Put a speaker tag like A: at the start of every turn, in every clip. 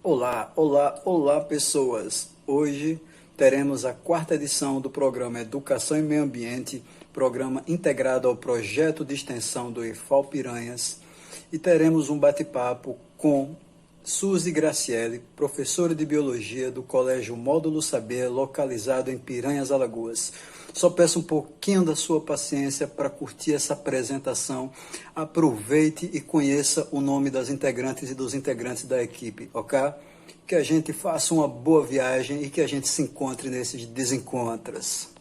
A: Olá, olá, olá, pessoas! Hoje teremos a quarta edição do programa Educação e Meio Ambiente, programa integrado ao projeto de extensão do IFAL Piranhas, e teremos um bate-papo com Suzy Graciele, professora de Biologia do Colégio Módulo Saber, localizado em Piranhas, Alagoas. Só peço um pouquinho da sua paciência para curtir essa apresentação. Aproveite e conheça o nome das integrantes e dos integrantes da equipe, ok? Que a gente faça uma boa viagem e que a gente se encontre nesses desencontros.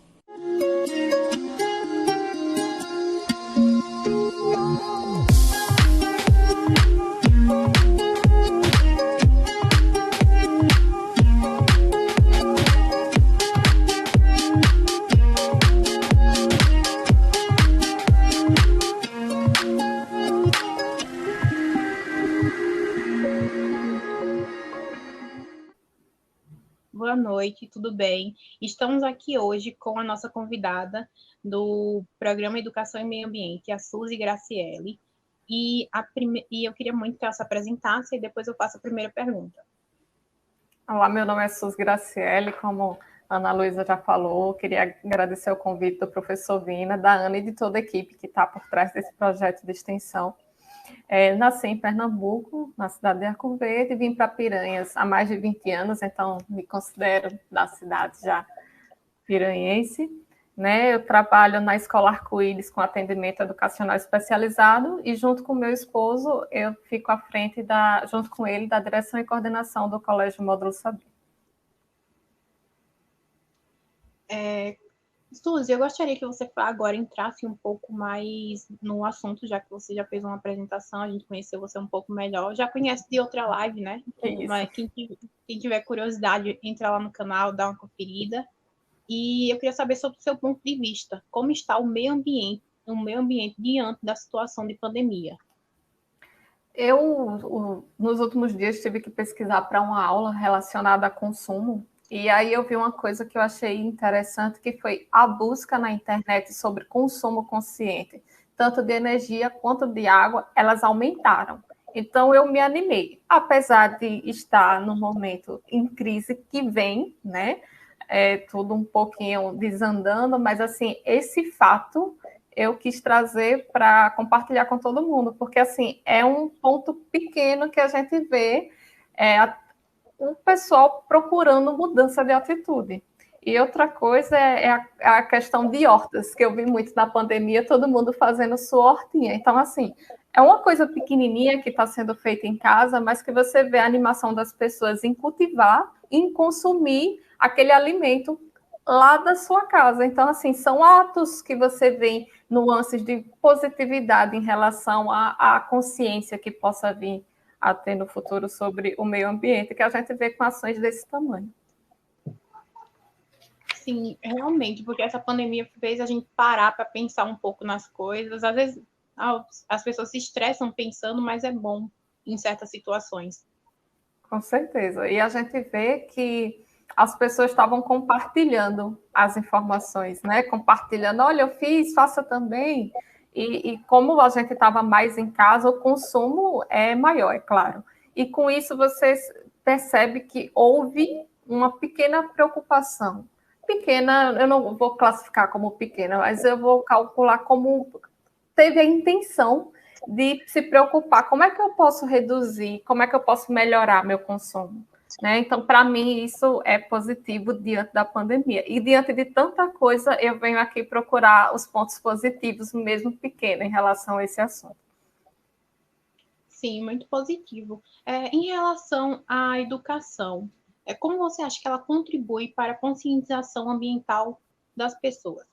B: Boa noite, tudo bem? Estamos aqui hoje com a nossa convidada do programa Educação e Meio Ambiente, a Suzy Graciele, e eu queria muito que ela se apresentasse e depois eu faço a primeira pergunta.
C: Olá, meu nome é Suzy Graciele, como a Ana Luísa já falou, queria agradecer o convite do professor Vina, da Ana e de toda a equipe que está por trás desse projeto de extensão. Nasci em Pernambuco, na cidade de Arco Verde, vim para Piranhas há mais de 20 anos, então me considero da cidade já piranhense. Né? Eu trabalho na Escola Arco-Íris com atendimento educacional especializado e junto com meu esposo eu fico à frente, junto com ele, da direção e coordenação do Colégio Módulo Saber.
B: Suzy, eu gostaria que você agora entrasse um pouco mais no assunto, já que você já fez uma apresentação, a gente conheceu você um pouco melhor. Já conhece de outra live, né? Mas quem tiver curiosidade, entra lá no canal, dá uma conferida. E eu queria saber sobre o seu ponto de vista. Como está o meio ambiente diante da situação de pandemia?
C: Eu, nos últimos dias, tive que pesquisar para uma aula relacionada a consumo. E aí eu vi uma coisa que eu achei interessante, que foi a busca na internet sobre consumo consciente, tanto de energia quanto de água, elas aumentaram. Então eu me animei, apesar de estar no momento em crise que vem, né? Tudo um pouquinho desandando, mas assim, esse fato eu quis trazer para compartilhar com todo mundo, porque assim, é um ponto pequeno que a gente vê o pessoal procurando mudança de atitude. E outra coisa é a questão de hortas, que eu vi muito na pandemia, todo mundo fazendo sua hortinha. Então, assim, é uma coisa pequenininha que está sendo feita em casa, mas que você vê a animação das pessoas em cultivar, em consumir aquele alimento lá da sua casa. Então, assim, são atos que você vê nuances de positividade em relação à consciência que possa vir a ter no futuro sobre o meio ambiente, que a gente vê com ações desse tamanho.
B: Sim, realmente, porque essa pandemia fez a gente parar para pensar um pouco nas coisas. Às vezes as pessoas se estressam pensando, mas é bom em certas situações.
C: Com certeza. E a gente vê que as pessoas estavam compartilhando as informações, né? Compartilhando, olha, eu fiz, faça também. E como a gente estava mais em casa, o consumo é maior, é claro. E com isso você percebe que houve uma pequena preocupação. Pequena, eu não vou classificar como pequena, mas eu vou calcular como teve a intenção de se preocupar. Como é que eu posso reduzir? Como é que eu posso melhorar meu consumo? Né? Então, para mim, isso é positivo diante da pandemia. E diante de tanta coisa, eu venho aqui procurar os pontos positivos, mesmo pequeno, em relação a esse assunto.
B: Sim, muito positivo. Em relação à educação, como você acha que ela contribui para a conscientização ambiental das pessoas?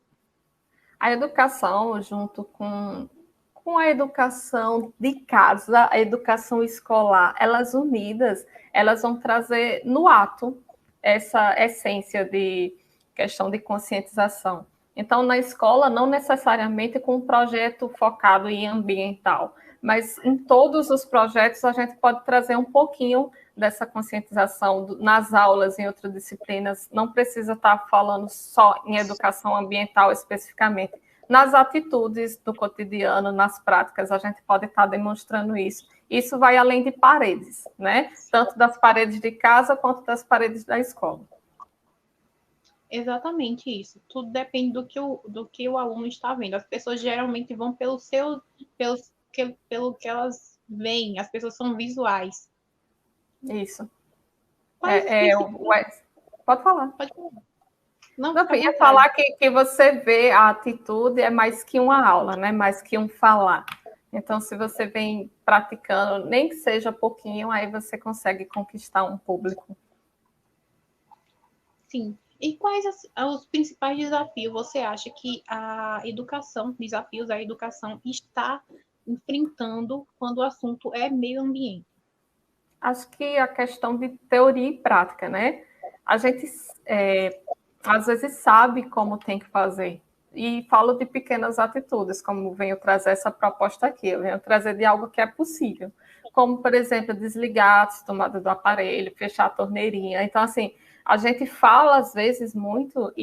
C: A educação, junto com a educação de casa, a educação escolar, elas unidas, elas vão trazer no ato essa essência de questão de conscientização. Então, na escola, não necessariamente com um projeto focado em ambiental, mas em todos os projetos a gente pode trazer um pouquinho dessa conscientização nas aulas, em outras disciplinas. Não precisa estar falando só em educação ambiental especificamente. Nas atitudes do cotidiano, nas práticas, a gente pode estar demonstrando isso. Isso vai além de paredes, né? Tanto das paredes de casa quanto das paredes da escola.
B: Exatamente isso. Tudo depende do que o aluno está vendo. As pessoas geralmente vão pelo que elas veem. As pessoas são visuais.
C: Isso.
B: Quais
C: Pode falar.
B: Pode falar. Não,
C: eu ia falar que você vê a atitude é mais que uma aula, né? Mais que um falar. Então, se você vem praticando, nem que seja pouquinho, aí você consegue conquistar um público.
B: Sim. E quais os principais desafios você acha que a educação está enfrentando quando o assunto é meio ambiente?
C: Acho que a questão de teoria e prática, né? A gente às vezes sabe como tem que fazer. E falo de pequenas atitudes, como venho trazer essa proposta aqui. Eu venho trazer de algo que é possível. Como, por exemplo, desligar a tomada do aparelho, fechar a torneirinha. Então, assim, a gente fala, às vezes, muito,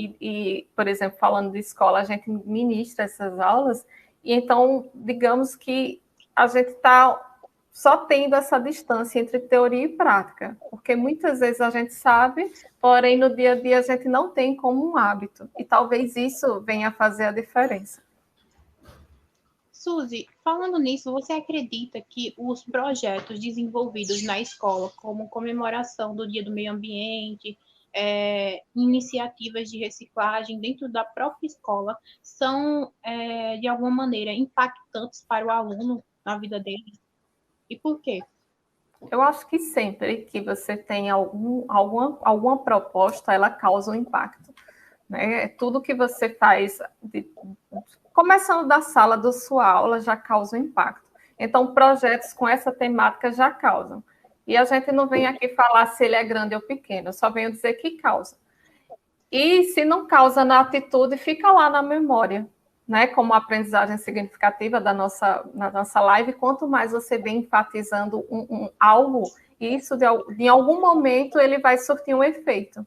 C: por exemplo, falando de escola, a gente ministra essas aulas, e então, digamos que a gente está só tendo essa distância entre teoria e prática, porque muitas vezes a gente sabe, porém no dia a dia a gente não tem como um hábito, e talvez isso venha a fazer a diferença.
B: Suzy, falando nisso, você acredita que os projetos desenvolvidos na escola, como comemoração do Dia do Meio Ambiente, iniciativas de reciclagem dentro da própria escola, são, de alguma maneira, impactantes para o aluno na vida dele? E por quê?
C: Eu acho que sempre que você tem alguma proposta, ela causa um impacto. Né? Tudo que você faz, começando da sala da sua aula, já causa um impacto. Então, projetos com essa temática já causam. E a gente não vem aqui falar se ele é grande ou pequeno, eu só venho dizer que causa. E se não causa na atitude, fica lá na memória, né? Como aprendizagem significativa na nossa live, quanto mais você vem enfatizando algo, isso em algum momento ele vai surtir um efeito.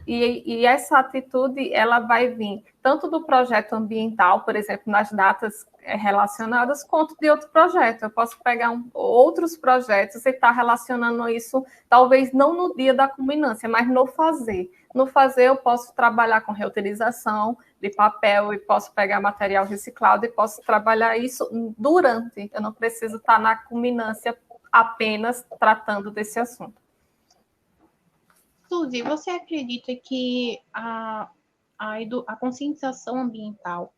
C: E essa atitude, ela vai vir tanto do projeto ambiental, por exemplo, nas datas relacionadas, quanto de outro projeto. Eu posso pegar outros projetos e estar relacionando isso, talvez não no dia da culminância, mas no fazer. No fazer, eu posso trabalhar com reutilização de papel e posso pegar material reciclado e posso trabalhar isso durante. Eu não preciso estar na culminância apenas tratando desse assunto.
B: Suzy, você acredita que a conscientização ambiental,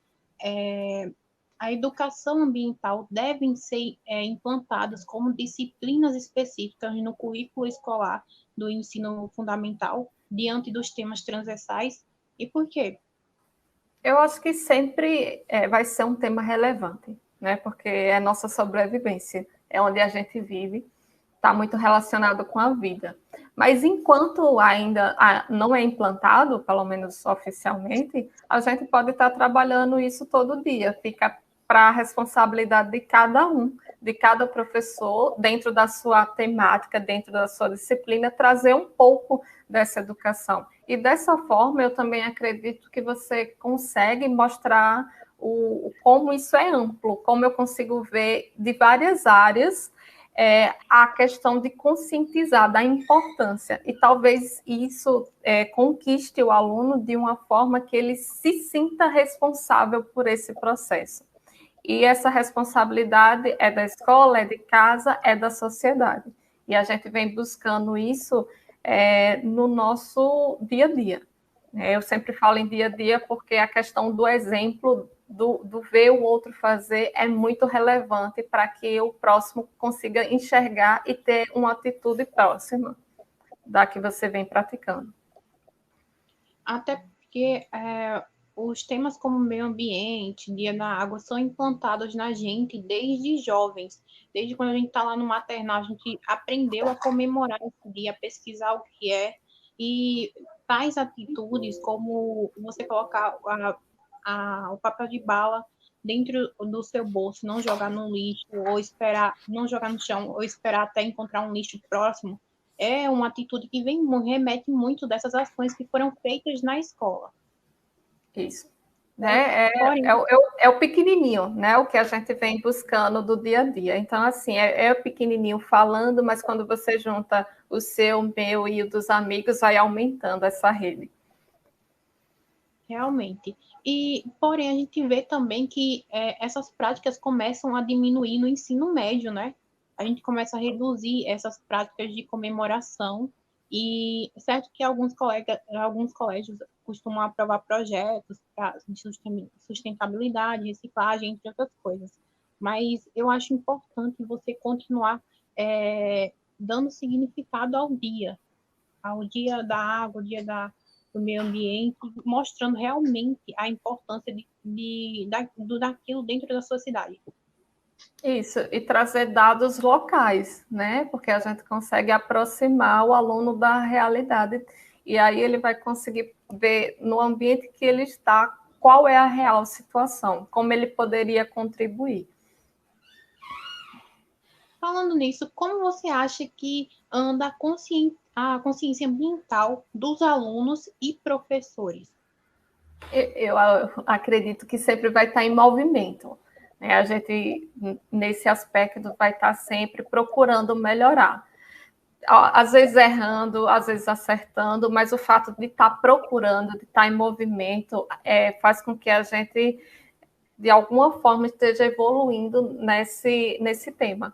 B: a educação ambiental devem ser implantadas como disciplinas específicas no currículo escolar do ensino fundamental, diante dos temas transversais? E por quê?
C: Eu acho que sempre vai ser um tema relevante, né? Porque é nossa sobrevivência, é onde a gente vive, está muito relacionado com a vida. Mas enquanto ainda não é implantado, pelo menos oficialmente, a gente pode estar trabalhando isso todo dia, fica para a responsabilidade de cada um, de cada professor, dentro da sua temática, dentro da sua disciplina, trazer um pouco dessa educação. E dessa forma, eu também acredito que você consegue mostrar como isso é amplo, como eu consigo ver de várias áreas a questão de conscientizar da importância. E talvez isso conquiste o aluno de uma forma que ele se sinta responsável por esse processo. E essa responsabilidade é da escola, é de casa, é da sociedade. E a gente vem buscando isso no nosso dia a dia. Eu sempre falo em dia a dia porque a questão do exemplo, do ver o outro fazer, é muito relevante para que o próximo consiga enxergar e ter uma atitude próxima da que você vem praticando.
B: Até porque os temas como meio ambiente, dia na água, são implantados na gente desde jovens. Desde quando a gente está lá no maternal, a gente aprendeu a comemorar esse dia, a pesquisar o que é. E tais atitudes, como você colocar o papel de bala dentro do seu bolso, não jogar no lixo, ou esperar, não jogar no chão, ou esperar até encontrar um lixo próximo, é uma atitude que remete muito dessas ações que foram feitas na escola.
C: Isso. né? É o pequenininho, né? O que a gente vem buscando do dia a dia. Então, assim, é o pequenininho falando, mas quando você junta o seu, o meu e o dos amigos, vai aumentando essa rede.
B: Realmente. E, porém, a gente vê também que essas práticas começam a diminuir no ensino médio, né? A gente começa a reduzir essas práticas de comemoração. E certo que alguns colégios costumam aprovar projetos de sustentabilidade, reciclagem, entre outras coisas. Mas eu acho importante você continuar dando significado ao dia da água, ao dia do meio ambiente, mostrando realmente a importância daquilo dentro da sua cidade.
C: Isso, e trazer dados locais, né? Porque a gente consegue aproximar o aluno da realidade e aí ele vai conseguir ver no ambiente que ele está qual é a real situação, como ele poderia contribuir.
B: Falando nisso, como você acha que anda a consciência ambiental dos alunos e professores?
C: Eu acredito que sempre vai estar em movimento, né? A gente, nesse aspecto, vai estar sempre procurando melhorar. Às vezes errando, às vezes acertando, mas o fato de estar procurando, de estar em movimento, faz com que a gente, de alguma forma, esteja evoluindo nesse tema.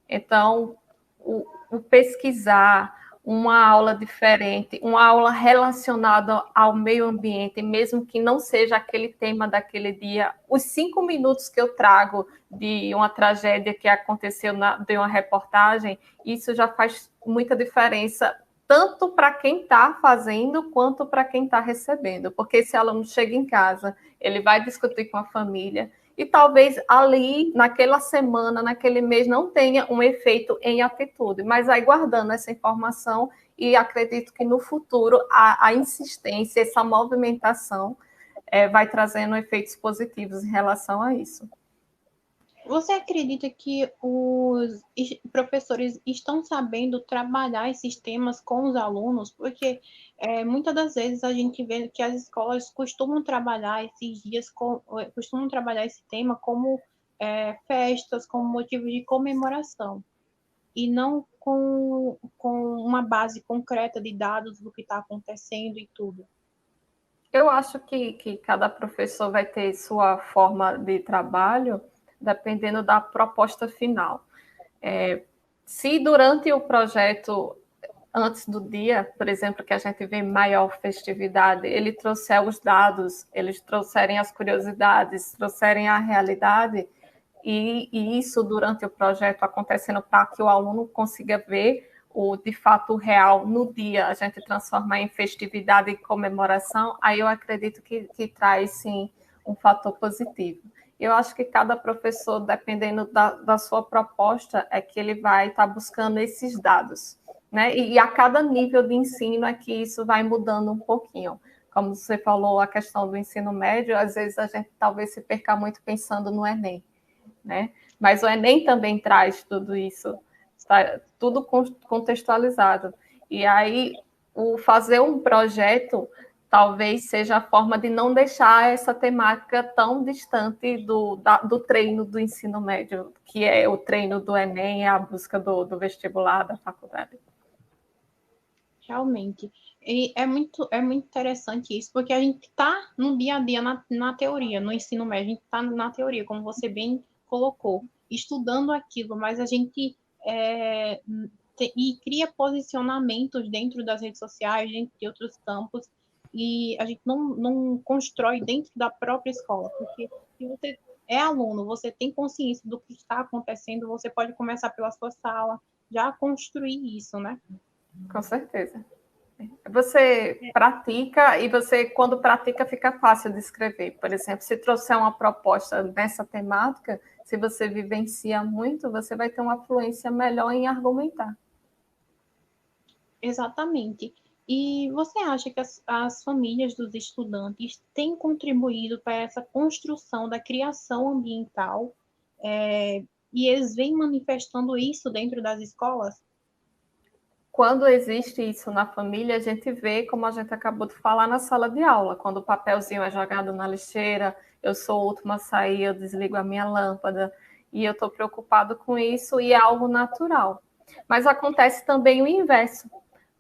C: Então, o pesquisar uma aula diferente, uma aula relacionada ao meio ambiente, mesmo que não seja aquele tema daquele dia, os 5 minutos que eu trago de uma tragédia que aconteceu de uma reportagem, isso já faz muita diferença, tanto para quem está fazendo, quanto para quem está recebendo, porque esse aluno chega em casa, ele vai discutir com a família, e talvez ali, naquela semana, naquele mês, não tenha um efeito em atitude, mas aí guardando essa informação, e acredito que no futuro a insistência, essa movimentação vai trazendo efeitos positivos em relação a isso.
B: Você acredita que os professores estão sabendo trabalhar esses temas com os alunos? Porque muitas das vezes a gente vê que as escolas costumam trabalhar esses dias, costumam trabalhar esse tema como festas, como motivo de comemoração, e não com uma base concreta de dados do que está acontecendo e tudo.
C: Eu acho que cada professor vai ter sua forma de trabalho, dependendo da proposta final. Se durante o projeto, antes do dia, por exemplo, que a gente vê maior festividade, ele trouxer os dados, eles trouxerem as curiosidades, trouxerem a realidade, e isso durante o projeto acontecendo para que o aluno consiga ver de fato real no dia, a gente transformar em festividade e comemoração, aí eu acredito que traz sim um fator positivo. Eu acho que cada professor, dependendo da sua proposta, é que ele vai estar buscando esses dados, né? E a cada nível de ensino é que isso vai mudando um pouquinho. Como você falou, a questão do ensino médio, às vezes a gente talvez se perca muito pensando no Enem, né? Mas o Enem também traz tudo isso, está tudo contextualizado. E aí, o fazer um projeto talvez seja a forma de não deixar essa temática tão distante do treino do ensino médio, que é o treino do Enem, a busca do vestibular, da faculdade.
B: Realmente. E é muito interessante isso, porque a gente está no dia a dia, na teoria, no ensino médio, a gente está na teoria, como você bem colocou, estudando aquilo, mas a gente cria posicionamentos dentro das redes sociais, dentro de outros campos, e a gente não constrói dentro da própria escola, porque se você é aluno, você tem consciência do que está acontecendo, você pode começar pela sua sala, já construir isso, né?
C: Com certeza. Você pratica e quando pratica, fica fácil de escrever. Por exemplo, se trouxer uma proposta nessa temática, se você vivencia muito, você vai ter uma fluência melhor em argumentar.
B: Exatamente. E você acha que as famílias dos estudantes têm contribuído para essa construção da criação ambiental? E eles vêm manifestando isso dentro das escolas?
C: quando existe isso na família, a gente vê, como a gente acabou de falar, na sala de aula, quando o papelzinho é jogado na lixeira, eu sou a última a sair, eu desligo a minha lâmpada, e eu estou preocupado com isso, e é algo natural. Mas acontece também o inverso,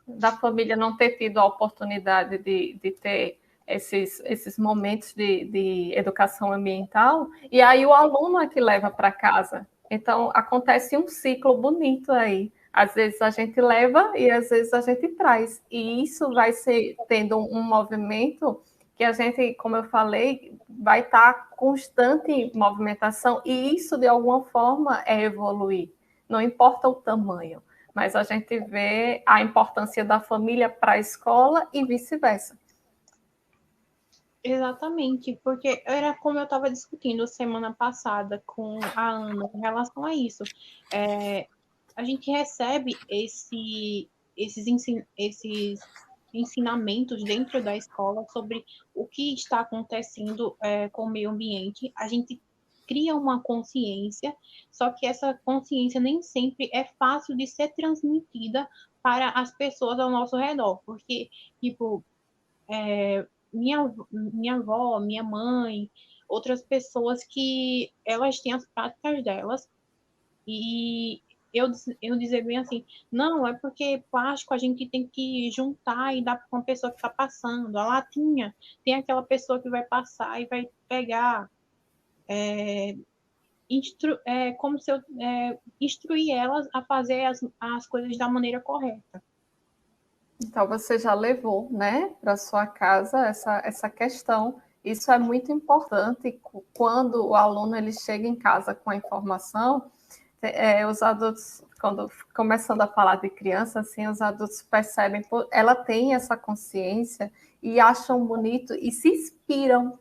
C: da família não ter tido a oportunidade de ter esses momentos de educação ambiental, e aí o aluno é que leva para casa. Então, acontece um ciclo bonito aí. Às vezes a gente leva e às vezes a gente traz. E isso vai ser tendo um movimento que a gente, como eu falei, vai estar constante em movimentação, e isso, de alguma forma, é evoluir. Não importa o tamanho, mas a gente vê a importância da família para a escola e vice-versa.
B: Exatamente, porque era como eu estava discutindo semana passada com a Ana em relação a isso. A gente recebe esses ensinamentos dentro da escola sobre o que está acontecendo com o meio ambiente. A gente cria uma consciência, só que essa consciência nem sempre é fácil de ser transmitida para as pessoas ao nosso redor, porque, tipo, minha avó, minha mãe, outras pessoas que elas têm as práticas delas, e eu dizer bem assim, não, é porque plástico a gente tem que juntar e dar para uma pessoa que está passando, a latinha, tem aquela pessoa que vai passar e vai pegar, como se eu instruir elas a fazer as coisas da maneira correta.
C: Então, você já levou, né, para sua casa essa questão. Isso é muito importante quando o aluno ele chega em casa com a informação. Os adultos, quando começando a falar de criança, assim, os adultos percebem, ela tem essa consciência e acham bonito e se inspiram,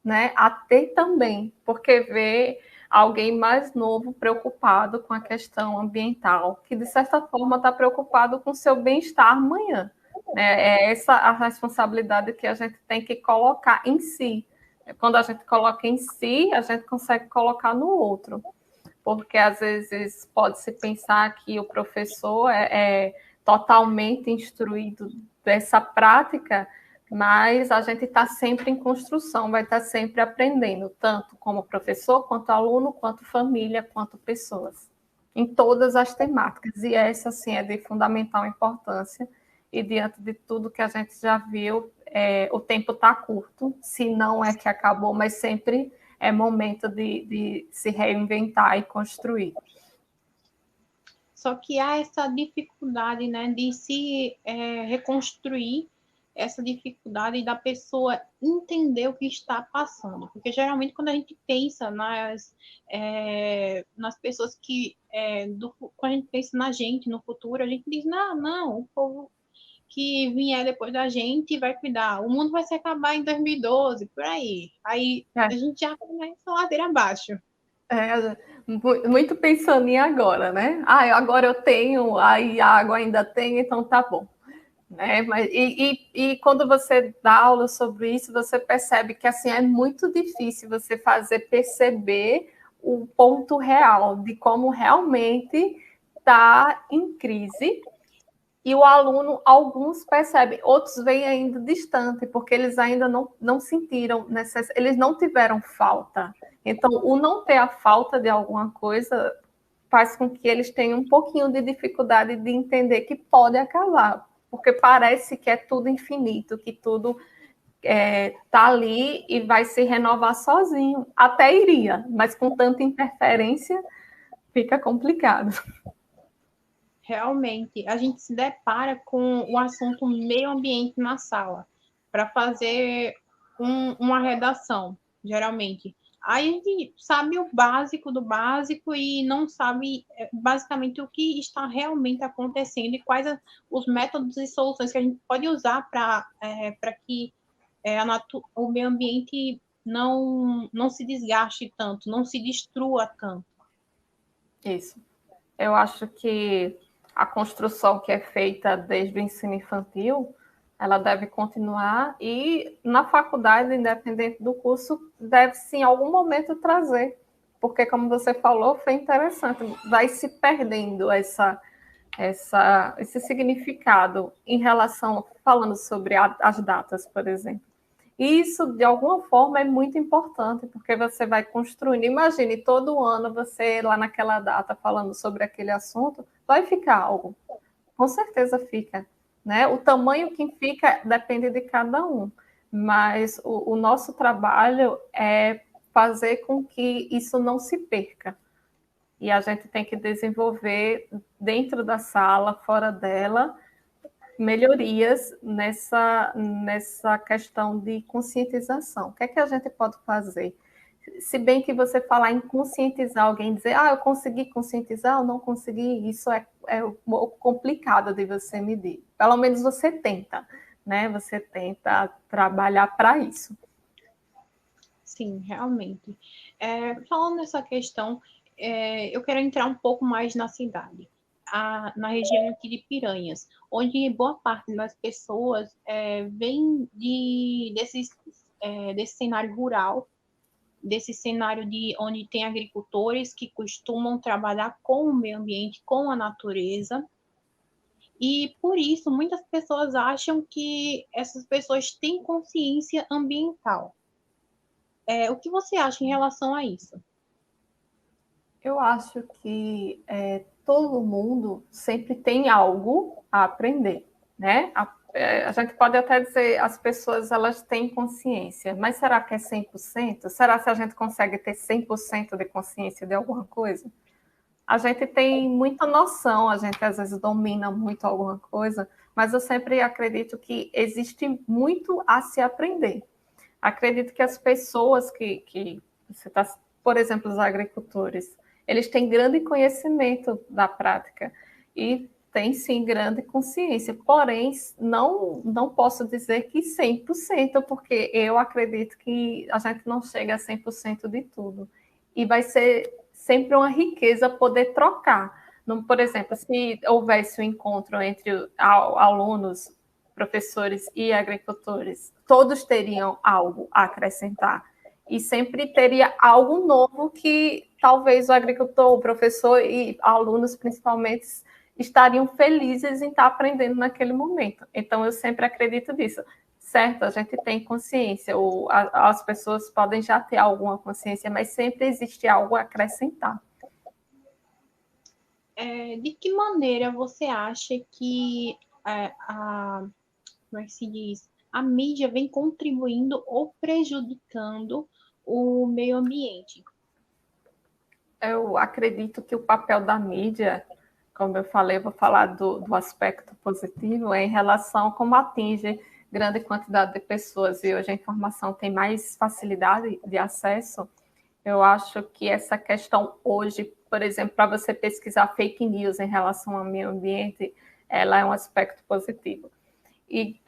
C: né, a ter também, porque vê alguém mais novo preocupado com a questão ambiental, que de certa forma está preocupado com o seu bem-estar amanhã. É essa a responsabilidade que a gente tem que colocar em si. Quando a gente coloca em si, a gente consegue colocar no outro. Porque às vezes pode-se pensar que o professor é totalmente instruído dessa prática, mas a gente está sempre em construção, vai estar sempre aprendendo, tanto como professor, quanto aluno, quanto família, quanto pessoas, em todas as temáticas. E essa, sim, é de fundamental importância. E diante de tudo que a gente já viu, o tempo está curto, se não é que acabou, mas sempre é momento de se reinventar e construir.
B: Só que há essa dificuldade, né, de se reconstruir, essa dificuldade da pessoa entender o que está passando. Porque geralmente quando a gente pensa nas pessoas quando a gente pensa na gente, no futuro, a gente diz, não, o povo que vier depois da gente vai cuidar. O mundo vai se acabar em 2012, por aí. Aí a gente já começa a ladeira abaixo.
C: Muito pensando em agora, né? Agora eu tenho, aí a água ainda tem, então tá bom. Né? E quando você dá aula sobre isso, você percebe que assim é muito difícil você fazer perceber o ponto real de como realmente está em crise. E o aluno, alguns percebem, outros veem ainda distante, porque eles ainda não sentiram eles não tiveram falta. Então, o não ter a falta de alguma coisa faz com que eles tenham um pouquinho de dificuldade de entender que pode acabar, porque parece que é tudo infinito, que tudo está ali e vai se renovar sozinho. Até iria, mas com tanta interferência fica complicado.
B: Realmente, a gente se depara com o assunto meio ambiente na sala para fazer uma redação, geralmente. Aí a gente sabe o básico do básico e não sabe basicamente o que está realmente acontecendo e quais os métodos e soluções que a gente pode usar para que o meio ambiente não se desgaste tanto, não se destrua tanto.
C: Isso. Eu acho que a construção que é feita desde o ensino infantil, ela deve continuar e na faculdade, independente do curso, deve-se em algum momento trazer, porque como você falou, foi interessante, vai se perdendo esse significado em relação, falando sobre as datas, por exemplo. E isso, de alguma forma, é muito importante, porque você vai construindo. Imagine, todo ano você, lá naquela data, falando sobre aquele assunto, vai ficar algo. Com certeza fica. Né? O tamanho que fica depende de cada um. Mas o nosso trabalho é fazer com que isso não se perca. E a gente tem que desenvolver dentro da sala, fora dela, melhorias nessa questão de conscientização. O que é que a gente pode fazer? Se bem que você falar em conscientizar alguém, dizer, eu consegui conscientizar ou não consegui, isso é um pouco complicado de você medir. Pelo menos você tenta, né? Você tenta trabalhar para isso.
B: Sim, realmente. Falando nessa questão, eu quero entrar um pouco mais na cidade, na região aqui de Piranhas, onde boa parte das pessoas vem desse cenário rural, desse cenário onde tem agricultores que costumam trabalhar com o meio ambiente, com a natureza, e por isso muitas pessoas acham que essas pessoas têm consciência ambiental. O que você acha em relação a isso?
C: Eu acho que todo mundo sempre tem algo a aprender, né? A gente pode até dizer as pessoas elas têm consciência, mas será que é 100%? Será que a gente consegue ter 100% de consciência de alguma coisa? A gente tem muita noção, a gente às vezes domina muito alguma coisa, mas eu sempre acredito que existe muito a se aprender. Acredito que as pessoas que você está, por exemplo, os agricultores, eles têm grande conhecimento da prática e têm, sim, grande consciência. Porém, não posso dizer que 100%, porque eu acredito que a gente não chega a 100% de tudo. E vai ser sempre uma riqueza poder trocar. Por exemplo, se houvesse um encontro entre alunos, professores e agricultores, todos teriam algo a acrescentar. E sempre teria algo novo que talvez o agricultor, o professor e alunos, principalmente, estariam felizes em estar aprendendo naquele momento. Então, eu sempre acredito nisso. Certo, a gente tem consciência, ou as pessoas podem já ter alguma consciência, mas sempre existe algo a acrescentar.
B: De que maneira você acha que como é que se diz? A mídia vem contribuindo ou prejudicando o meio ambiente?
C: Eu acredito que o papel da mídia, como eu falei, eu vou falar do aspecto positivo, é em relação a como atinge grande quantidade de pessoas e hoje a informação tem mais facilidade de acesso. Eu acho que essa questão hoje, por exemplo, para você pesquisar fake news em relação ao meio ambiente, ela é um aspecto positivo. E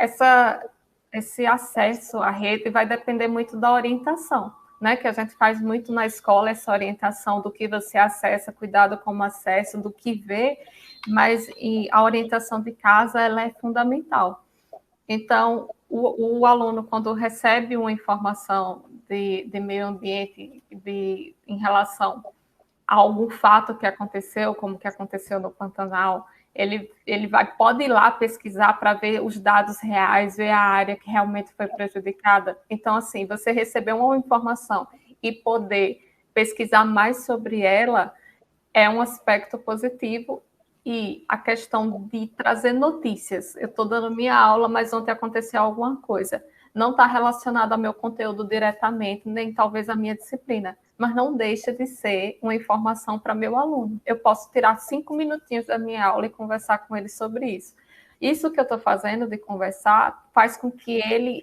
C: esse acesso à rede vai depender muito da orientação, né? Que a gente faz muito na escola, essa orientação do que você acessa, cuidado como acesso, do que vê, mas a orientação de casa ela é fundamental. Então, o aluno, quando recebe uma informação de meio ambiente em relação a algum fato que aconteceu, como que aconteceu no Pantanal, ele pode ir lá pesquisar para ver os dados reais, ver a área que realmente foi prejudicada. Então, assim, você receber uma informação e poder pesquisar mais sobre ela é um aspecto positivo. E a questão de trazer notícias. Eu estou dando minha aula, mas ontem aconteceu alguma coisa. Não está relacionado ao meu conteúdo diretamente, nem talvez à minha disciplina, mas não deixa de ser uma informação para meu aluno. Eu posso tirar 5 minutinhos da minha aula e conversar com ele sobre isso. Isso que eu estou fazendo de conversar faz com que ele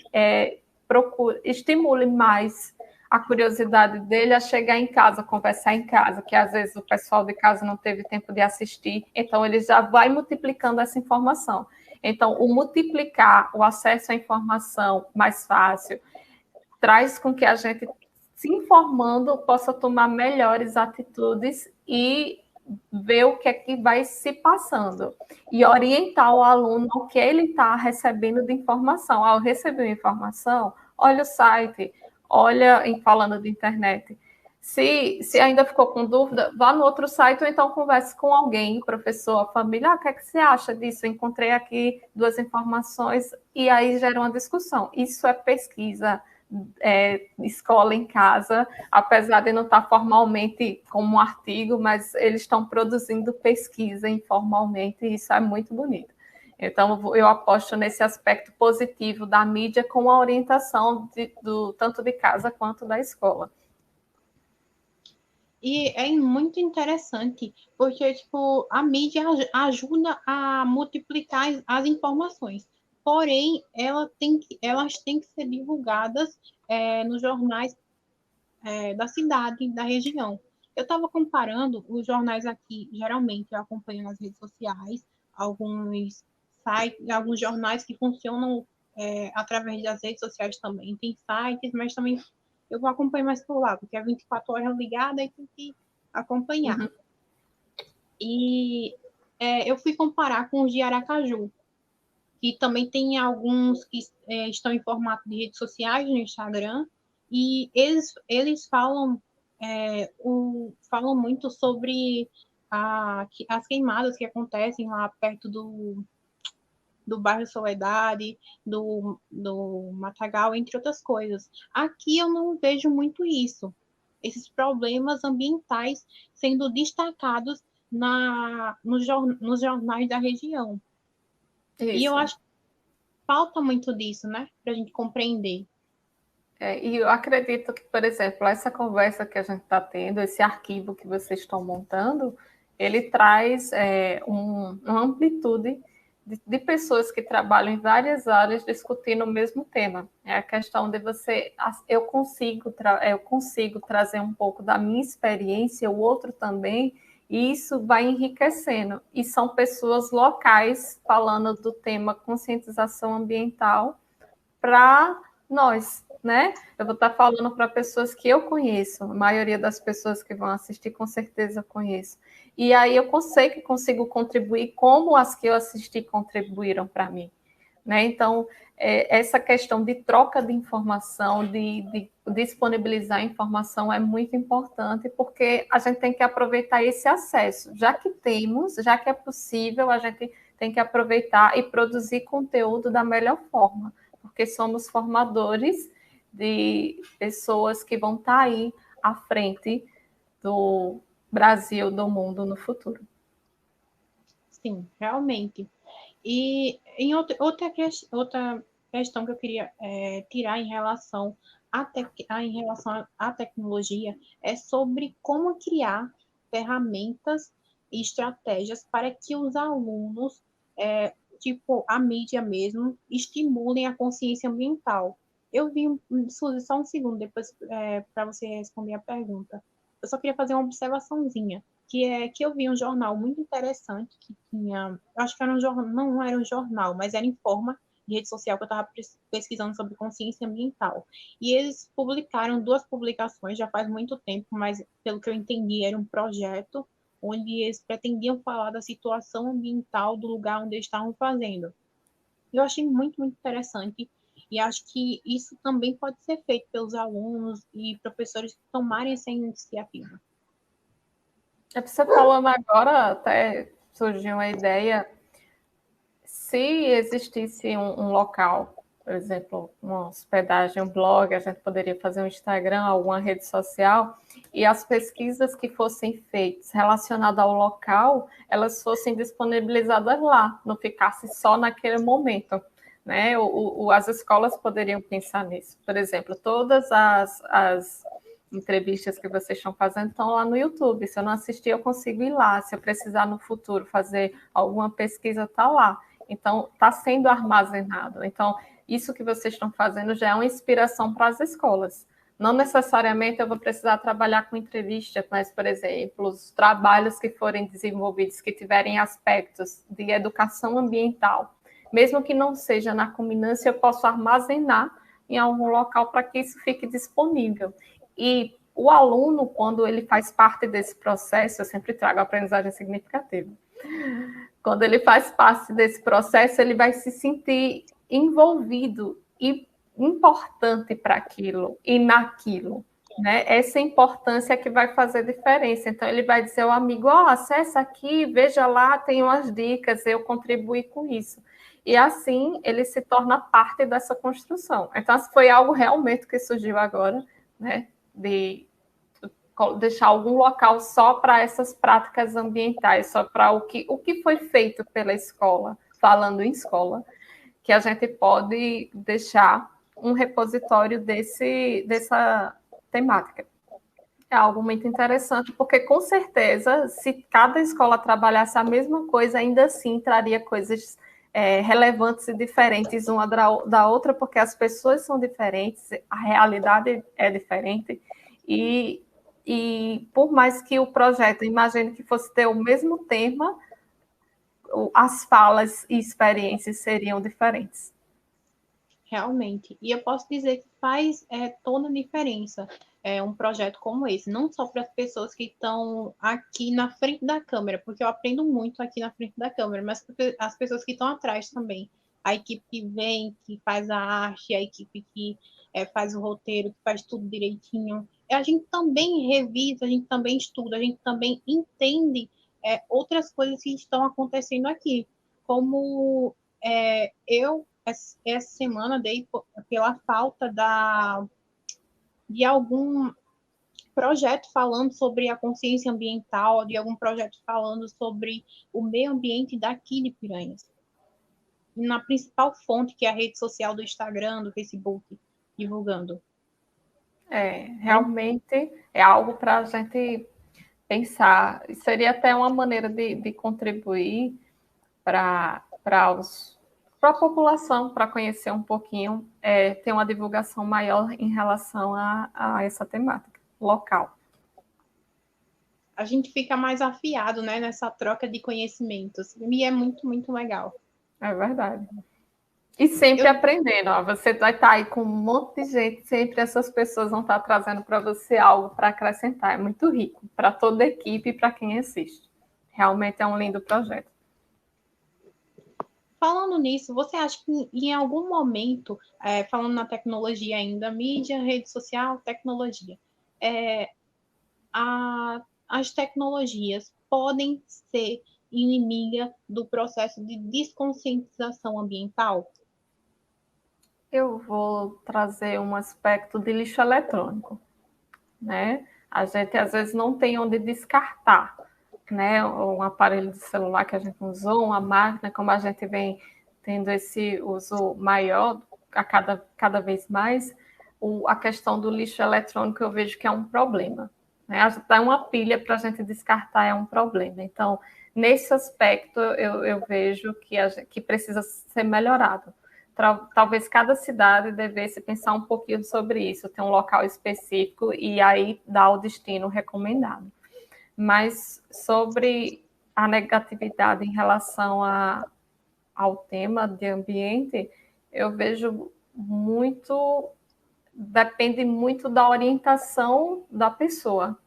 C: estimule mais a curiosidade dele a chegar em casa, conversar em casa, que às vezes o pessoal de casa não teve tempo de assistir, então ele já vai multiplicando essa informação. Então, o multiplicar o acesso à informação mais fácil traz com que a gente, se informando, possa tomar melhores atitudes e ver o que é que vai se passando e orientar o aluno o que ele está recebendo de informação. Ao receber informação, olha o site, olha, falando de internet, Se ainda ficou com dúvida, vá no outro site ou então converse com alguém, professor, a família. O que é que você acha disso? Eu encontrei aqui 2 informações e aí gera uma discussão. Isso é pesquisa, escola em casa, apesar de não estar formalmente como um artigo, mas eles estão produzindo pesquisa informalmente e isso é muito bonito. Então, eu aposto nesse aspecto positivo da mídia com a orientação tanto de casa quanto da escola.
B: E é muito interessante, porque, tipo, a mídia ajuda a multiplicar as informações. Porém, elas têm que ser divulgadas nos jornais da cidade, da região. Eu estava comparando os jornais aqui, geralmente eu acompanho nas redes sociais, alguns sites, alguns jornais que funcionam através das redes sociais também. Tem sites, mas também eu vou acompanhar mais por lá, porque é 24 horas ligada e tem que acompanhar. Uhum. E eu fui comparar com os de Aracaju, que também tem alguns que estão em formato de redes sociais no Instagram, e eles falam muito sobre as queimadas que acontecem lá perto do bairro Soledade, do Matagal, entre outras coisas. Aqui eu não vejo muito isso, esses problemas ambientais sendo destacados nos jornais da região. Isso. E eu acho que falta muito disso, né, para a gente compreender.
C: E eu acredito que, por exemplo, essa conversa que a gente está tendo, esse arquivo que vocês estão montando, ele traz uma amplitude de pessoas que trabalham em várias áreas discutindo o mesmo tema. É a questão de eu consigo trazer um pouco da minha experiência, o outro também, e isso vai enriquecendo. E são pessoas locais falando do tema conscientização ambiental para nós, né? Eu vou estar falando para pessoas que eu conheço, a maioria das pessoas que vão assistir com certeza eu conheço. E aí eu consigo contribuir como as que eu assisti contribuíram para mim, né? Então, essa questão de troca de informação, de disponibilizar informação é muito importante, porque a gente tem que aproveitar esse acesso. Já que é possível, a gente tem que aproveitar e produzir conteúdo da melhor forma, porque somos formadores de pessoas que vão estar aí à frente do Brasil, do mundo no futuro.
B: Sim, realmente. E em outra questão que eu queria tirar em relação à tecnologia é sobre como criar ferramentas e estratégias para que os alunos, tipo a mídia mesmo, estimulem a consciência ambiental. Eu vi, Suzy, só um segundo depois para você responder a pergunta. Eu só queria fazer uma observaçãozinha, que eu vi um jornal muito interessante que tinha, acho que era um jornal, não era um jornal, mas era em forma de rede social que eu estava pesquisando sobre consciência ambiental. E eles publicaram 2 publicações, já faz muito tempo, mas pelo que eu entendi era um projeto onde eles pretendiam falar da situação ambiental do lugar onde eles estavam fazendo. Eu achei muito, muito interessante e acho que isso também pode ser feito pelos alunos e professores que tomarem essa iniciativa.
C: Você falando agora, até surgiu uma ideia, se existisse um local, por exemplo, uma hospedagem, um blog, a gente poderia fazer um Instagram, alguma rede social, e as pesquisas que fossem feitas relacionadas ao local, elas fossem disponibilizadas lá, não ficasse só naquele momento, né? As escolas poderiam pensar nisso. Por exemplo, todas as entrevistas que vocês estão fazendo estão lá no YouTube. Se eu não assistir, eu consigo ir lá. Se eu precisar no futuro fazer alguma pesquisa, está lá. Então, está sendo armazenado. Então, isso que vocês estão fazendo já é uma inspiração para as escolas. Não necessariamente eu vou precisar trabalhar com entrevistas, mas, por exemplo, os trabalhos que forem desenvolvidos, que tiverem aspectos de educação ambiental, mesmo que não seja na culminância, eu posso armazenar em algum local para que isso fique disponível. E o aluno, quando ele faz parte desse processo, eu sempre trago a aprendizagem significativa. Quando ele faz parte desse processo, ele vai se sentir envolvido e importante para aquilo e naquilo. né? Essa importância que vai fazer diferença. Então, ele vai dizer ao amigo, acessa aqui, veja lá, tem umas dicas, eu contribuí com isso. E assim, ele se torna parte dessa construção. Então, foi algo realmente que surgiu agora, né? De deixar algum local só para essas práticas ambientais, só para o que foi feito pela escola, falando em escola, que a gente pode deixar um repositório dessa temática. É algo muito interessante, porque com certeza, se cada escola trabalhasse a mesma coisa, ainda assim traria coisas relevantes e diferentes uma da outra, porque as pessoas são diferentes, a realidade é diferente, e por mais que o projeto, imagine que fosse ter o mesmo tema, as falas e experiências seriam diferentes.
B: Realmente. E eu posso dizer que faz toda a diferença um projeto como esse, não só para as pessoas que estão aqui na frente da câmera, porque eu aprendo muito aqui na frente da câmera, mas as pessoas que estão atrás também. A equipe que vem, que faz a arte, a equipe que faz o roteiro, que faz tudo direitinho. A gente também revisa, a gente também estuda, a gente também entende outras coisas que estão acontecendo aqui. Como eu essa semana dei pela falta de algum projeto falando sobre a consciência ambiental, de algum projeto falando sobre o meio ambiente daqui de Piranhas. E na principal fonte, que é a rede social do Instagram, do Facebook, divulgando.
C: Realmente é algo para a gente pensar. Seria até uma maneira de contribuir para a população, para conhecer um pouquinho, ter uma divulgação maior em relação a essa temática local.
B: A gente fica mais afiado, né, nessa troca de conhecimentos. E é muito, muito legal.
C: É verdade. E sempre aprendendo. Você vai estar aí com um monte de gente, sempre essas pessoas vão estar trazendo para você algo para acrescentar. É muito rico para toda a equipe e para quem assiste. Realmente é um lindo projeto.
B: Falando nisso, você acha que em algum momento, falando na tecnologia ainda, mídia, rede social, tecnologia, as tecnologias podem ser inimiga do processo de desconscientização ambiental?
C: Eu vou trazer um aspecto de lixo eletrônico, né? A gente às vezes não tem onde descartar, né? Um aparelho de celular que a gente usou, uma máquina, como a gente vem tendo esse uso maior cada vez mais, a questão do lixo eletrônico eu vejo que é um problema, né? Até uma pilha para a gente descartar é um problema. Então, nesse aspecto, eu vejo que precisa ser melhorado. Talvez cada cidade devesse pensar um pouquinho sobre isso, ter um local específico e aí dar o destino recomendado. Mas sobre a negatividade em relação ao tema de ambiente, eu vejo depende muito da orientação da pessoa.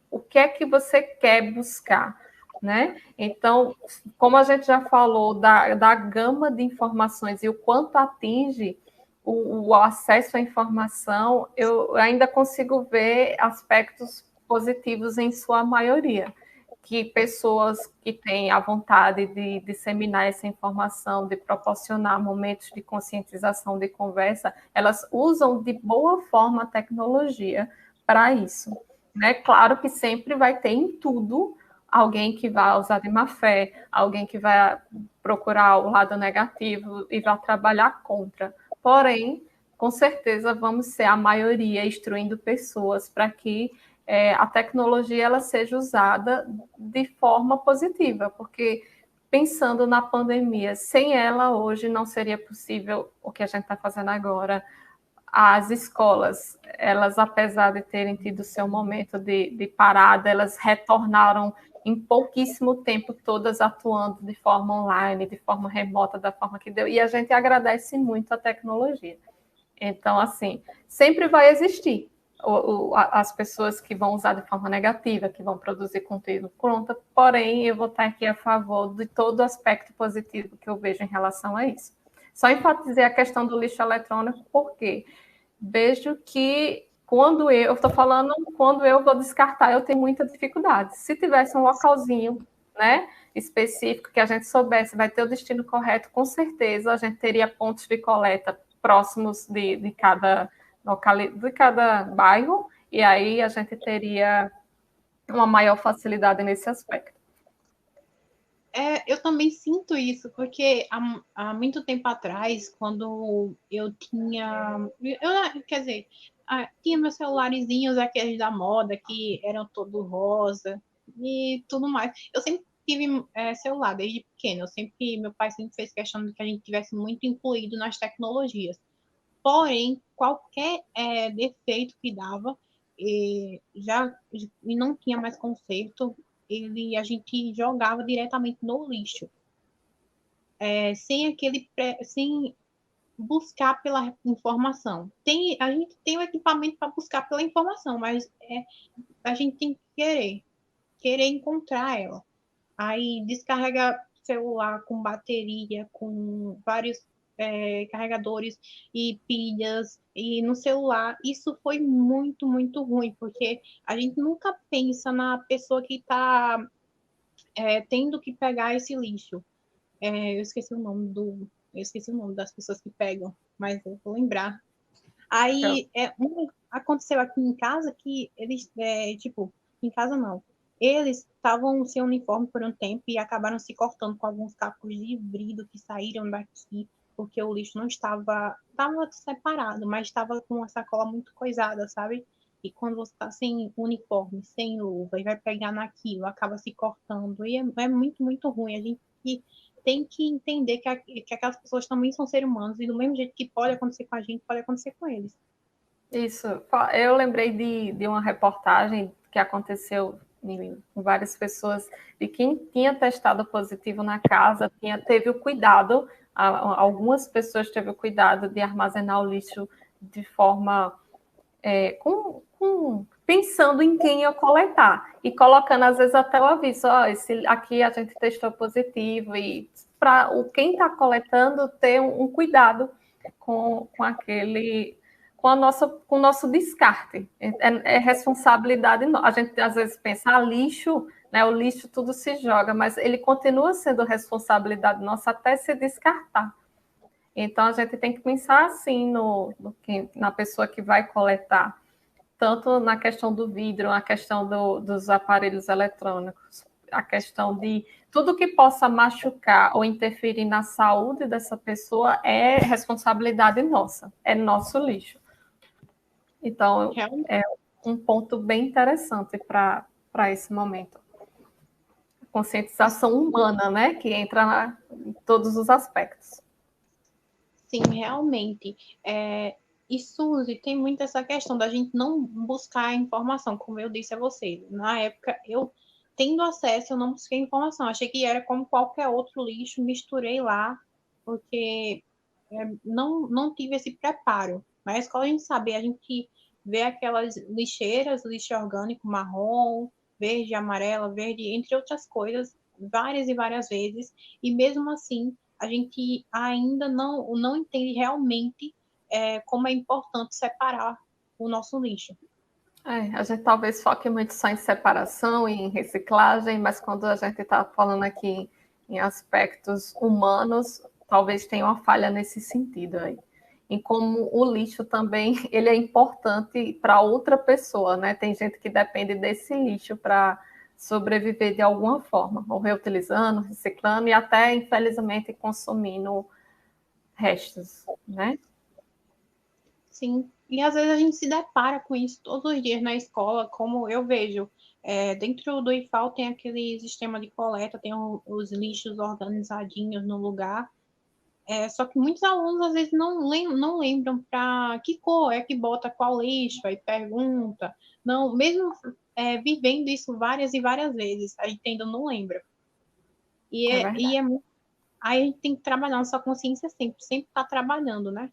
C: O que é que você quer buscar? Né? Então, como a gente já falou da gama de informações e o quanto atinge o acesso à informação, eu ainda consigo ver aspectos positivos em sua maioria, que pessoas que têm a vontade de disseminar essa informação, de proporcionar momentos de conscientização, de conversa, elas usam de boa forma a tecnologia para isso. Né? Claro que sempre vai ter em tudo alguém que vai usar de má fé, alguém que vai procurar o lado negativo e vai trabalhar contra. Porém, com certeza vamos ser a maioria instruindo pessoas para que a tecnologia ela seja usada de forma positiva, porque pensando na pandemia, sem ela hoje não seria possível o que a gente está fazendo agora. As escolas, elas apesar de terem tido seu momento de parada, elas retornaram em pouquíssimo tempo, todas atuando de forma online, de forma remota, da forma que deu, e a gente agradece muito a tecnologia. Então, assim, sempre vai existir as pessoas que vão usar de forma negativa, que vão produzir conteúdo contra, porém, eu vou estar aqui a favor de todo o aspecto positivo que eu vejo em relação a isso. Só enfatizei a questão do lixo eletrônico, porque vejo que eu estou falando, quando eu vou descartar, eu tenho muita dificuldade. Se tivesse um localzinho, né, específico, que a gente soubesse, vai ter o destino correto, com certeza a gente teria pontos de coleta próximos de cada bairro, e aí a gente teria uma maior facilidade nesse aspecto.
B: Eu também sinto isso, porque há muito tempo atrás, quando eu tinha. Quer dizer, tinha meus celularezinhos, aqueles da moda, que eram todo rosa e tudo mais. Eu sempre tive celular desde pequeno. Meu pai sempre fez questão de que a gente tivesse muito incluído nas tecnologias. Porém, qualquer defeito que dava, e não tinha mais conserto, a gente jogava diretamente no lixo, sem buscar pela informação. A gente tem o equipamento para buscar pela informação, mas a gente tem que querer encontrar ela. Aí descarrega celular com bateria, com vários carregadores e pilhas, e no celular. Isso foi muito, muito ruim, porque a gente nunca pensa na pessoa que está tendo que pegar esse lixo. Eu esqueci o nome das pessoas que pegam, mas eu vou lembrar. Aí aconteceu aqui em casa que eles, em casa não. Eles estavam sem uniforme por um tempo e acabaram se cortando com alguns cacos de vidro que saíram daqui, porque o lixo não estava separado, mas estava com uma sacola muito coisada, sabe? E quando você está sem uniforme, sem luva, e vai pegar naquilo, acaba se cortando. E é muito, muito ruim. A gente tem que entender que aquelas pessoas também são seres humanos, e do mesmo jeito que pode acontecer com a gente, pode acontecer com eles.
C: Isso. Eu lembrei de uma reportagem que aconteceu com várias pessoas, de quem tinha testado positivo na casa, teve o cuidado, algumas pessoas teve o cuidado de armazenar o lixo de forma pensando em quem ia coletar e colocando às vezes até o aviso, esse aqui a gente testou positivo, e para quem está coletando ter um cuidado com o nosso descarte. É responsabilidade. A gente às vezes pensa, lixo, né? O lixo tudo se joga, mas ele continua sendo responsabilidade nossa até se descartar. Então a gente tem que pensar assim na pessoa que vai coletar, tanto na questão do vidro, na questão dos aparelhos eletrônicos, a questão de tudo que possa machucar ou interferir na saúde dessa pessoa é responsabilidade nossa, é nosso lixo. Então, é um ponto bem interessante para esse momento. A conscientização humana, né, que entra em todos os aspectos.
B: Sim, realmente. E Suzy, tem muito essa questão da gente não buscar informação, como eu disse a você. Na época, eu tendo acesso, eu não busquei informação. Achei que era como qualquer outro lixo, misturei lá, porque não tive esse preparo. Na escola a gente sabe, a gente vê aquelas lixeiras, lixo orgânico marrom, verde, amarela, verde, entre outras coisas, várias e várias vezes, e mesmo assim a gente ainda não entende realmente como é importante separar o nosso lixo.
C: A gente talvez foque muito só em separação e em reciclagem, mas quando a gente está falando aqui em aspectos humanos, talvez tenha uma falha nesse sentido aí. Em como o lixo também ele é importante para outra pessoa, né? Tem gente que depende desse lixo para sobreviver de alguma forma, ou reutilizando, reciclando e até, infelizmente, consumindo restos, né?
B: Sim, e às vezes a gente se depara com isso todos os dias na escola, como eu vejo. Dentro do IFAL tem aquele sistema de coleta, tem os lixos organizadinhos no lugar. Só que muitos alunos às vezes não lembram para que cor é que bota qual lixo, aí pergunta. Não, mesmo vivendo isso várias e várias vezes, a gente ainda não lembra. Aí a gente tem que trabalhar nossa consciência sempre tá trabalhando, né?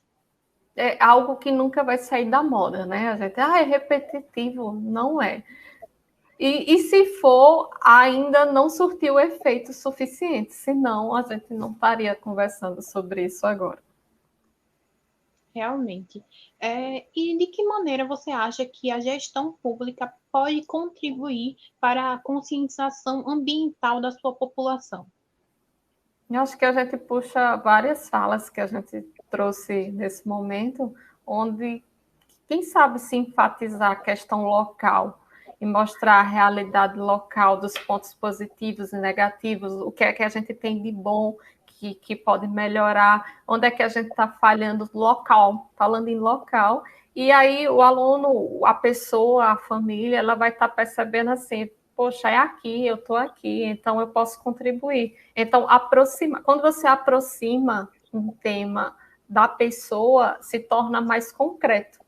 C: É algo que nunca vai sair da moda, né? A gente, é repetitivo, não é. E se for, ainda não surtiu efeito suficiente, senão a gente não estaria conversando sobre isso agora.
B: realmente. E de que maneira você acha que a gestão pública pode contribuir para a conscientização ambiental da sua população?
C: Eu acho que a gente puxa várias falas que a gente trouxe nesse momento, onde, quem sabe, se enfatizar a questão local e mostrar a realidade local dos pontos positivos e negativos, o que é que a gente tem de bom que pode melhorar, onde é que a gente está falhando local, falando em local, e aí o aluno, a pessoa, a família, ela vai estar percebendo assim, poxa, é aqui, eu estou aqui, então eu posso contribuir. Então, quando você aproxima um tema da pessoa, se torna mais concreto.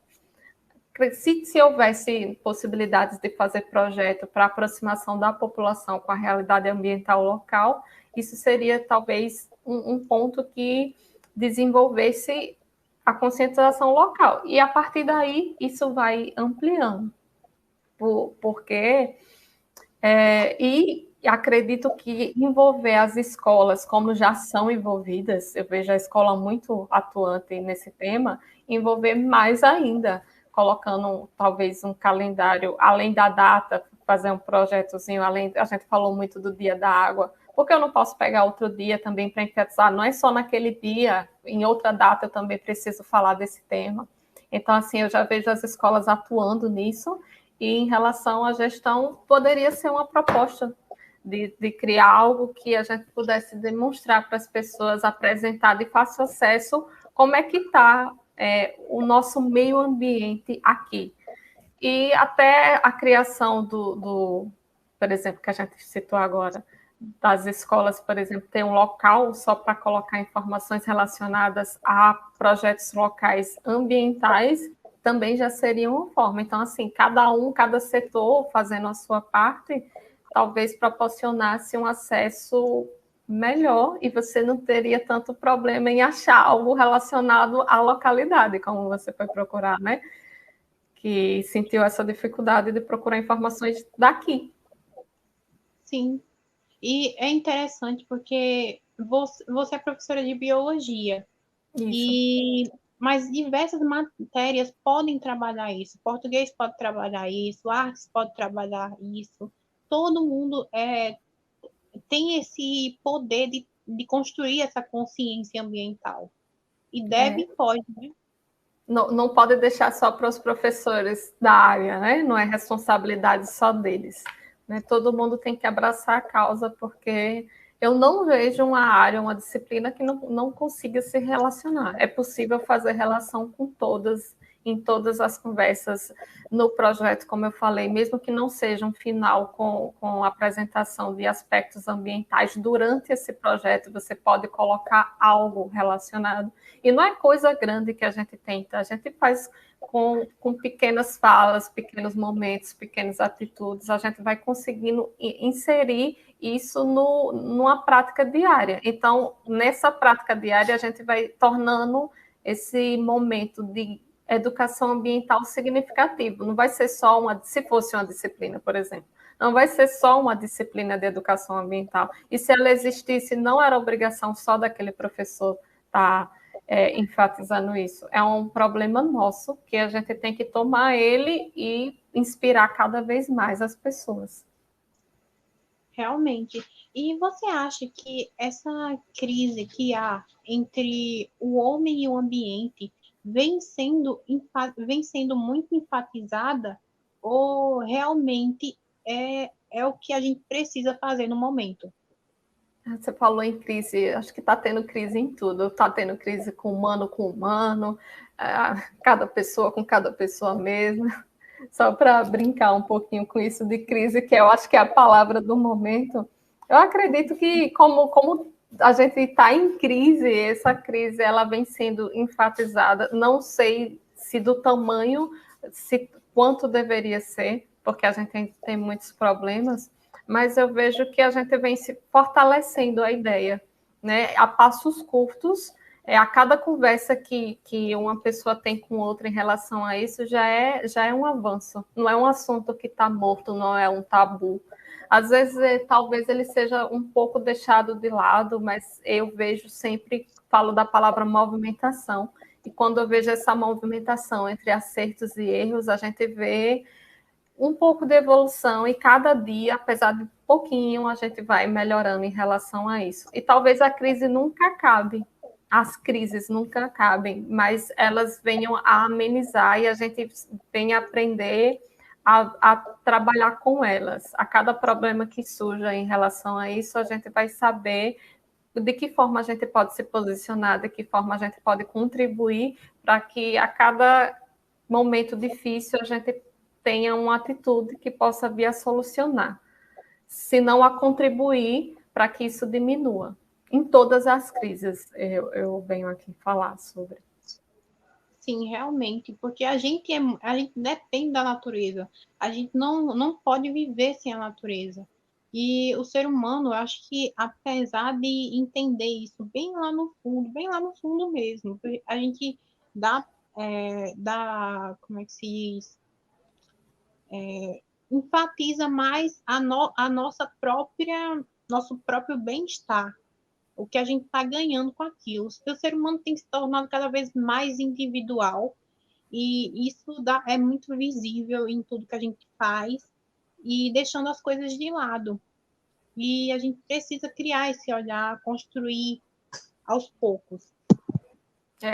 C: Se houvesse possibilidades de fazer projeto para aproximação da população com a realidade ambiental local, isso seria talvez um ponto que desenvolvesse a conscientização local. E a partir daí, isso vai ampliando. Porque e acredito que envolver as escolas, como já são envolvidas, eu vejo a escola muito atuante nesse tema, envolver mais ainda, colocando talvez um calendário, além da data, fazer um projetozinho, a gente falou muito do Dia da Água, porque eu não posso pegar outro dia também para enfatizar, não é só naquele dia, em outra data eu também preciso falar desse tema. Então, assim, eu já vejo as escolas atuando nisso, e em relação à gestão, poderia ser uma proposta de criar algo que a gente pudesse demonstrar para as pessoas, apresentar de fácil acesso como é que está o nosso meio ambiente aqui. E até a criação por exemplo, que a gente citou agora, das escolas, por exemplo, ter um local só para colocar informações relacionadas a projetos locais ambientais, também já seria uma forma. Então, assim, cada setor fazendo a sua parte, talvez proporcionasse um acesso melhor e você não teria tanto problema em achar algo relacionado à localidade, como você foi procurar, né? Que sentiu essa dificuldade de procurar informações daqui.
B: Sim. E é interessante porque você é professora de biologia.
C: Isso.
B: Mas diversas matérias podem trabalhar isso. Português pode trabalhar isso, artes pode trabalhar isso. Todo mundo tem esse poder de construir essa consciência ambiental. E deve e pode, né?
C: Não pode deixar só para os professores da área, né? Não é responsabilidade só deles. Né? Todo mundo tem que abraçar a causa, porque eu não vejo uma área, uma disciplina que não consiga se relacionar. É possível fazer relação com todas, em todas as conversas no projeto, como eu falei, mesmo que não seja um final com a apresentação de aspectos ambientais, durante esse projeto você pode colocar algo relacionado. E não é coisa grande que a gente tenta, a gente faz com pequenas falas, pequenos momentos, pequenas atitudes, a gente vai conseguindo inserir isso numa prática diária. Então, nessa prática diária, a gente vai tornando esse momento de educação ambiental significativo. Não vai ser só se fosse uma disciplina, por exemplo, não vai ser só uma disciplina de educação ambiental. E se ela existisse, não era obrigação só daquele professor estar enfatizando isso. É um problema nosso que a gente tem que tomar ele e inspirar cada vez mais as pessoas.
B: Realmente. E você acha que essa crise que há entre o homem e o ambiente vem sendo muito enfatizada ou realmente é o que a gente precisa fazer no momento?
C: Você falou em crise, acho que está tendo crise em tudo. Está tendo crise com humano, cada pessoa com cada pessoa mesmo. Só para brincar um pouquinho com isso de crise, que eu acho que é a palavra do momento. Eu acredito que, como a gente está em crise, essa crise ela vem sendo enfatizada. Não sei se do tamanho, quanto deveria ser, porque a gente tem muitos problemas, mas eu vejo que a gente vem se fortalecendo a ideia, né? A passos curtos, a cada conversa que uma pessoa tem com outra em relação a isso já é um avanço. Não é um assunto que está morto, não é um tabu. Às vezes, talvez ele seja um pouco deixado de lado, mas eu vejo sempre, falo da palavra movimentação, E quando eu vejo essa movimentação entre acertos e erros, a gente vê um pouco de evolução e cada dia, apesar de pouquinho, a gente vai melhorando em relação a isso. E talvez a crise nunca acabe, as crises nunca acabem, mas elas venham a amenizar e a gente venha aprender a trabalhar com elas. A cada problema que surja em relação a isso, a gente vai saber de que forma a gente pode se posicionar, de que forma a gente pode contribuir para que a cada momento difícil a gente tenha uma atitude que possa vir a solucionar, se não a contribuir para que isso diminua. Em todas as crises, eu venho aqui falar sobre.
B: Sim, realmente, porque a gente depende da natureza. A gente não pode viver sem a natureza. E o ser humano, eu acho que apesar de entender isso bem lá no fundo mesmo, a gente como é que se diz? Enfatiza mais a nosso próprio bem-estar, o que a gente está ganhando com aquilo. O ser humano tem se tornado cada vez mais individual e isso é muito visível em tudo que a gente faz e deixando as coisas de lado. E a gente precisa criar esse olhar, construir aos poucos.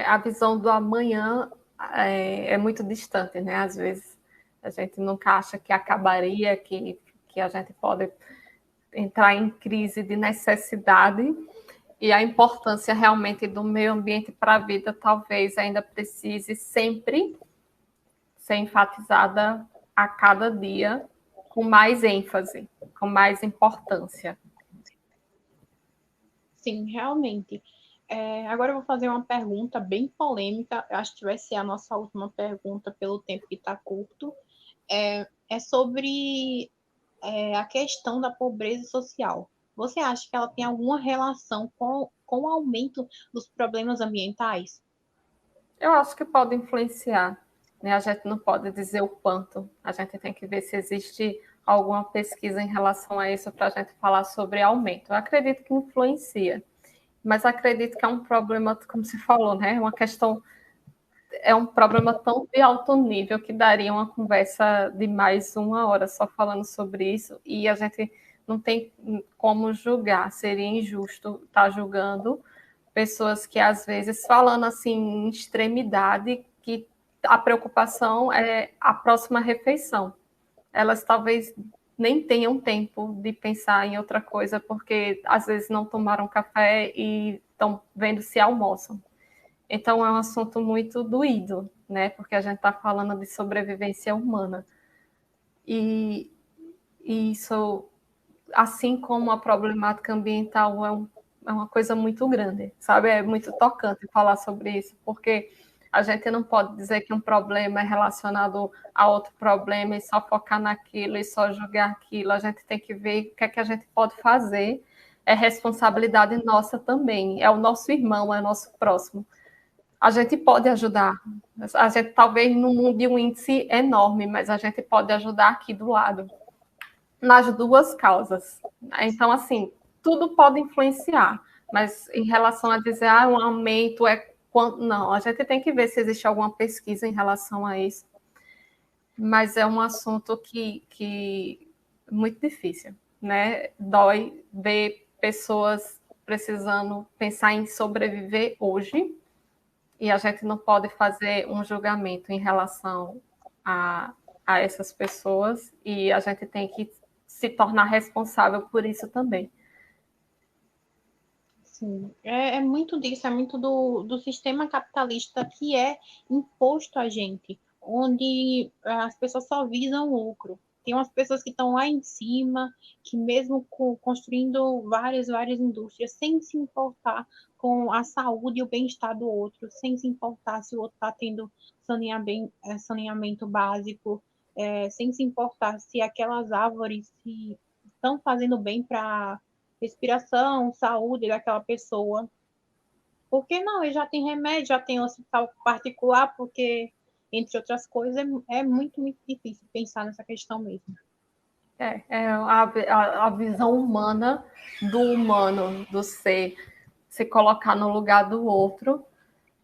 C: A visão do amanhã é muito distante, né? Às vezes a gente nunca acha que acabaria, que a gente pode entrar em crise de necessidade, e a importância realmente do meio ambiente para a vida talvez ainda precise sempre ser enfatizada a cada dia com mais ênfase, com mais importância.
B: Sim, realmente. Agora eu vou fazer uma pergunta bem polêmica, eu acho que vai ser a nossa última pergunta pelo tempo que está curto. É sobre a questão da pobreza social. Você acha que ela tem alguma relação com o aumento dos problemas ambientais?
C: Eu acho que pode influenciar, né? A gente não pode dizer o quanto, a gente tem que ver se existe alguma pesquisa em relação a isso para a gente falar sobre aumento. Eu acredito que influencia, mas acredito que é um problema, como se falou, né? É um problema tão de alto nível que daria uma conversa de mais 1 hora só falando sobre isso, e a gente não tem como julgar, seria injusto estar julgando pessoas que, às vezes, falando assim em extremidade, que a preocupação é a próxima refeição. Elas talvez nem tenham tempo de pensar em outra coisa, porque às vezes não tomaram café e estão vendo se almoçam. Então, é um assunto muito doído, né? Porque a gente está falando de sobrevivência humana. E isso, assim como a problemática ambiental, é uma coisa muito grande, sabe? É muito tocante falar sobre isso, porque a gente não pode dizer que um problema é relacionado a outro problema e só focar naquilo e só julgar aquilo. A gente tem que ver o que é que a gente pode fazer. É responsabilidade nossa também. É o nosso irmão, é o nosso próximo. A gente pode ajudar. A gente talvez não mude um índice enorme, mas a gente pode ajudar aqui do lado, nas duas causas. Então, assim, tudo pode influenciar, mas em relação a dizer, um aumento não, a gente tem que ver se existe alguma pesquisa em relação a isso, mas é um assunto que é muito difícil, né? Dói ver pessoas precisando pensar em sobreviver hoje, e a gente não pode fazer um julgamento em relação a essas pessoas, e a gente tem que se tornar responsável por isso também.
B: Sim, é muito disso, é muito do sistema capitalista que é imposto a gente, onde as pessoas só visam lucro. Tem umas pessoas que estão lá em cima, que mesmo construindo várias indústrias, sem se importar com a saúde e o bem-estar do outro, sem se importar se o outro está tendo saneamento básico, sem se importar se aquelas árvores estão fazendo bem para respiração, saúde daquela pessoa. Por que não? Ele já tem remédio, já tem hospital particular, porque, entre outras coisas, é muito difícil pensar nessa questão mesmo.
C: A visão humana do humano, do ser, se colocar no lugar do outro,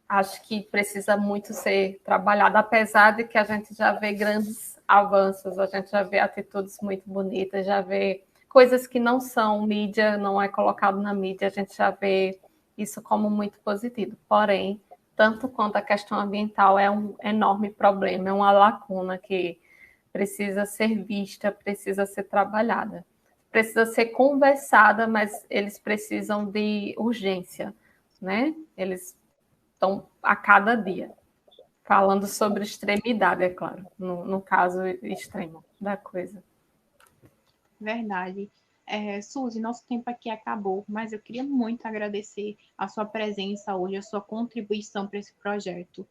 C: acho que precisa muito ser trabalhado, apesar de que a gente já vê grandes avanços, a gente já vê atitudes muito bonitas, já vê coisas que não são mídia, não é colocado na mídia, a gente já vê isso como muito positivo. Porém, tanto quanto a questão ambiental é um enorme problema, é uma lacuna que precisa ser vista, precisa ser trabalhada. Precisa ser conversada, mas eles precisam de urgência, né? Eles estão a cada dia falando sobre extremidade, é claro, no caso extremo da coisa.
B: Verdade. Suzy, nosso tempo aqui acabou, mas eu queria muito agradecer a sua presença hoje, a sua contribuição para esse projeto.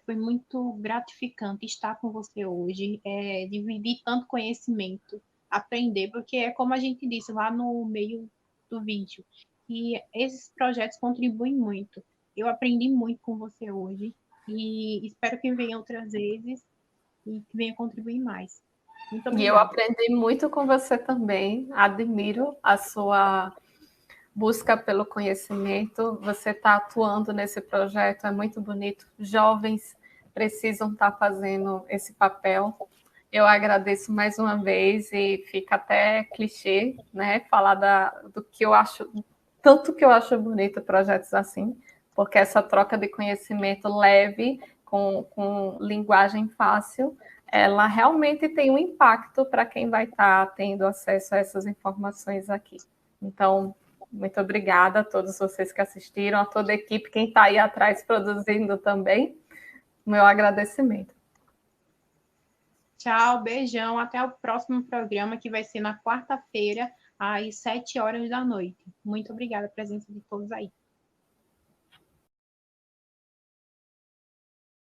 B: Foi muito gratificante estar com você hoje, dividir tanto conhecimento, aprender, porque é como a gente disse lá no meio do vídeo, que esses projetos contribuem muito. Eu aprendi muito com você hoje e espero que venha outras vezes e que venha contribuir mais. Muito
C: E eu
B: obrigada.
C: aprendi muito com você também, admiro a sua busca pelo conhecimento, você está atuando nesse projeto, é muito bonito. Jovens precisam estar fazendo esse papel. Eu agradeço mais uma vez e fica até clichê, né? Falar do que eu acho, tanto que eu acho bonito projetos assim, porque essa troca de conhecimento leve, com linguagem fácil, ela realmente tem um impacto para quem vai estar tendo acesso a essas informações aqui. Então, muito obrigada a todos vocês que assistiram, a toda a equipe, quem está aí atrás produzindo também, meu agradecimento.
B: Tchau, beijão, até o próximo programa, que vai ser na quarta-feira, às 7 horas da noite. Muito obrigada a presença de todos aí.